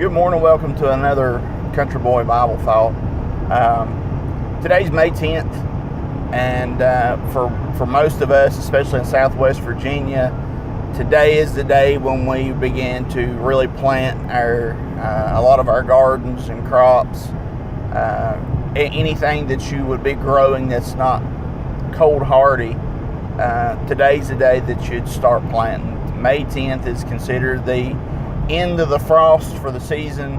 Good morning. Welcome to another Country Boy Bible Thought. Today's May 10th, and for most of us, especially in Southwest Virginia, today is the day when we begin to really plant a lot of our gardens and crops. Anything that you would be growing that's not cold hardy, today's the day that you'd start planting. May 10th is considered the end of the frost for the season,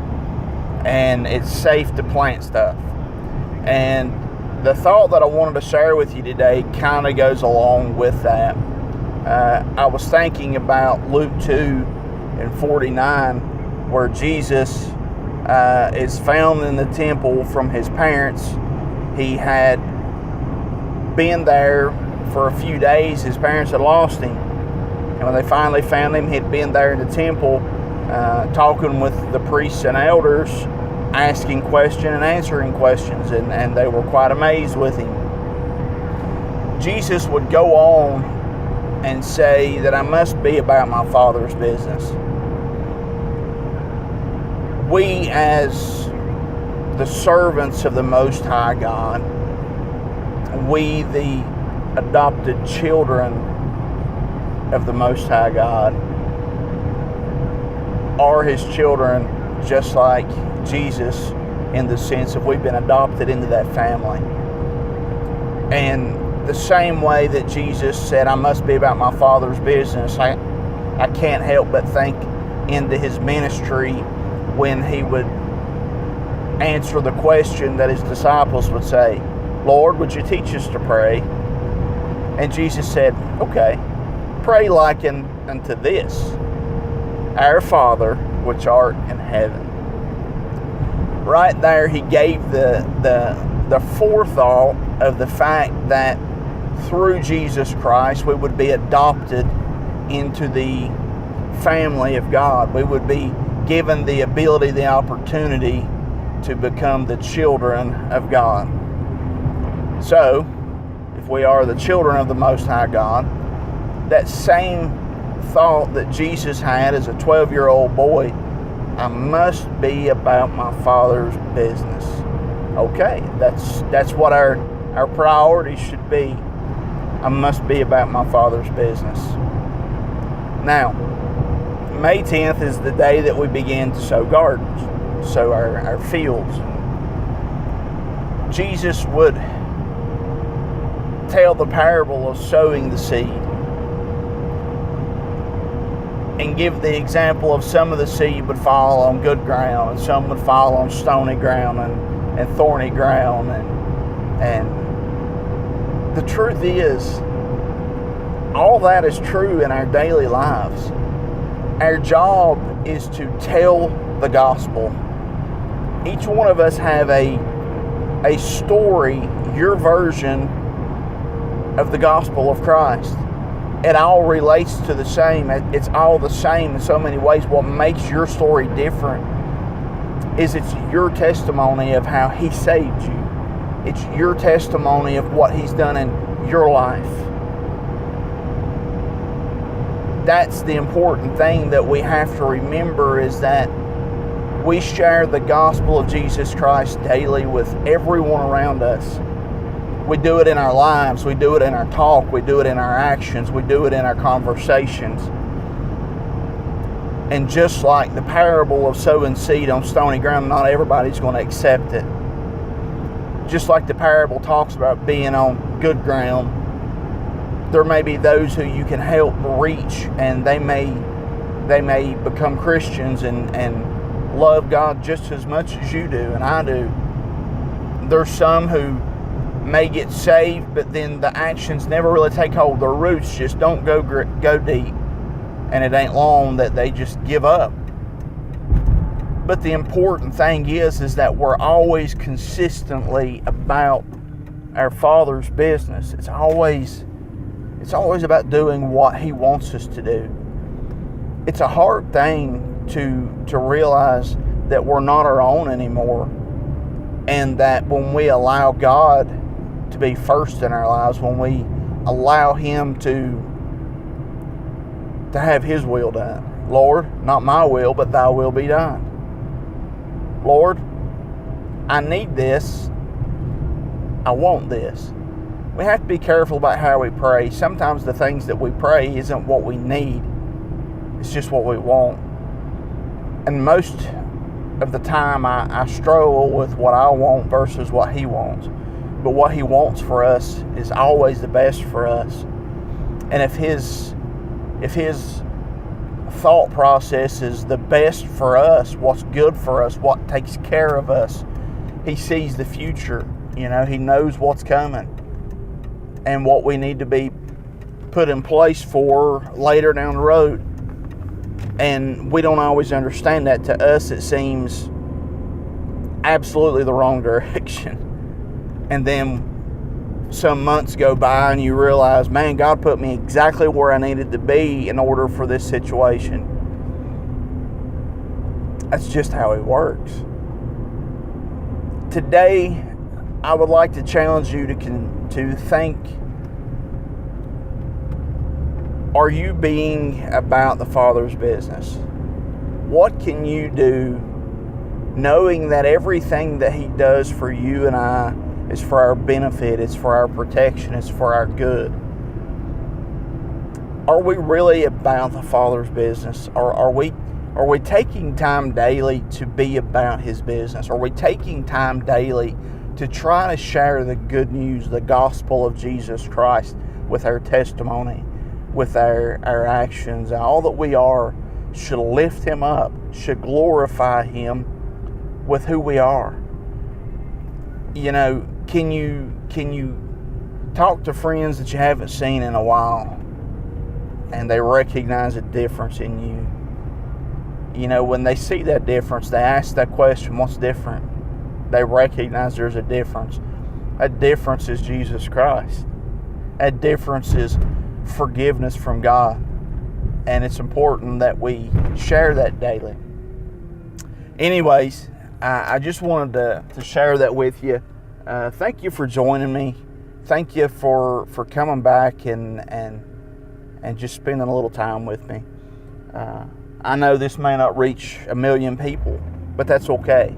and it's safe to plant stuff. And the thought that I wanted to share with you today kind of goes along with that. I was thinking about Luke 2:49, where Jesus is found in the temple from his parents. He had been there for a few days. His parents had lost him, and when they finally found him, he'd been there in the temple talking with the priests and elders, asking questions and answering questions, and they were quite amazed with him. Jesus would go on and say that I must be about my Father's business. We, as the servants of the Most High God, we, the adopted children of the Most High God, are his children, just like Jesus, in the sense of we've been adopted into that family. And the same way that Jesus said, I must be about my Father's business, I can't help but think into his ministry when he would answer the question that his disciples would say, Lord, would you teach us to pray? And Jesus said, okay, pray like unto this, Our Father, which art in heaven. Right there, he gave the forethought of the fact that through Jesus Christ, we would be adopted into the family of God. We would be given the ability, the opportunity to become the children of God. So, if we are the children of the Most High God, that same thought that Jesus had as a 12-year-old boy, I must be about my Father's business. Okay, that's what our priorities should be. I must be about my Father's business. Now, May 10th is the day that we begin to sow gardens, sow our fields. Jesus would tell the parable of sowing the seed and give the example of some of the seed would fall on good ground and some would fall on stony ground and thorny ground. And the truth is, all that is true in our daily lives. Our job is to tell the gospel. Each one of us have a story, your version of the gospel of Christ. It all relates to the same. It's all the same in so many ways. What makes your story different is it's your testimony of how he saved you. It's your testimony of what he's done in your life. That's the important thing that we have to remember, is that we share the gospel of Jesus Christ daily with everyone around us. We do it in our lives, we do it in our talk, we do it in our actions, we do it in our conversations. And just like the parable of sowing seed on stony ground, not everybody's going to accept it. Just like the parable talks about being on good ground, there may be those who you can help reach, and they may become Christians and love God just as much as you do and I do. There's some who may get saved, but then the actions never really take hold. Their roots just don't go deep, and it ain't long that they just give up. But the important thing is that we're always consistently about our Father's business. It's always about doing what he wants us to do. It's a hard thing to realize that we're not our own anymore, and that when we allow God to be first in our lives, when we allow him to have his will done. Lord, not my will, but thy will be done. Lord, I need this. I want this. We have to be careful about how we pray. Sometimes the things that we pray isn't what we need. It's just what we want. And most of the time I struggle with what I want versus what He wants. But what He wants for us is always the best for us. And if His thought process is the best for us, what's good for us, what takes care of us, He sees the future. He knows what's coming and what we need to be put in place for later down the road. And we don't always understand that. To us, it seems absolutely the wrong direction. And then some months go by and you realize, man, God put me exactly where I needed to be in order for this situation. That's just how He works. Today, I would like to challenge you to think, are you being about the Father's business? What can you do knowing that everything that He does for you and I is for our benefit, it's for our protection, it's for our good? Are we really about the Father's business? Or are we taking time daily to be about His business? Are we taking time daily to try to share the good news, the gospel of Jesus Christ, with our testimony, with our actions? All that we are should lift Him up, should glorify Him with who we are. Can you talk to friends that you haven't seen in a while and they recognize a difference in you? When they see that difference, they ask that question, what's different? They recognize there's a difference. That difference is Jesus Christ. That difference is forgiveness from God. And it's important that we share that daily. Anyways, I just wanted to share that with you. Thank you for joining me. Thank you for coming back and just spending a little time with me. I know this may not reach 1 million people, but that's okay.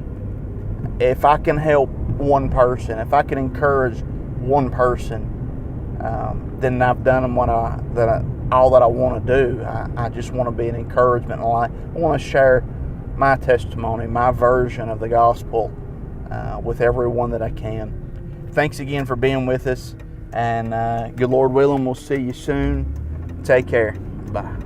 If I can help one person, if I can encourage one person, then I've done all that I want to do. I just want to be an encouragement in life. I want to share my testimony, my version of the gospel with everyone that I can. Thanks again for being with us, and good Lord willing, we'll see you soon. Take care. Bye.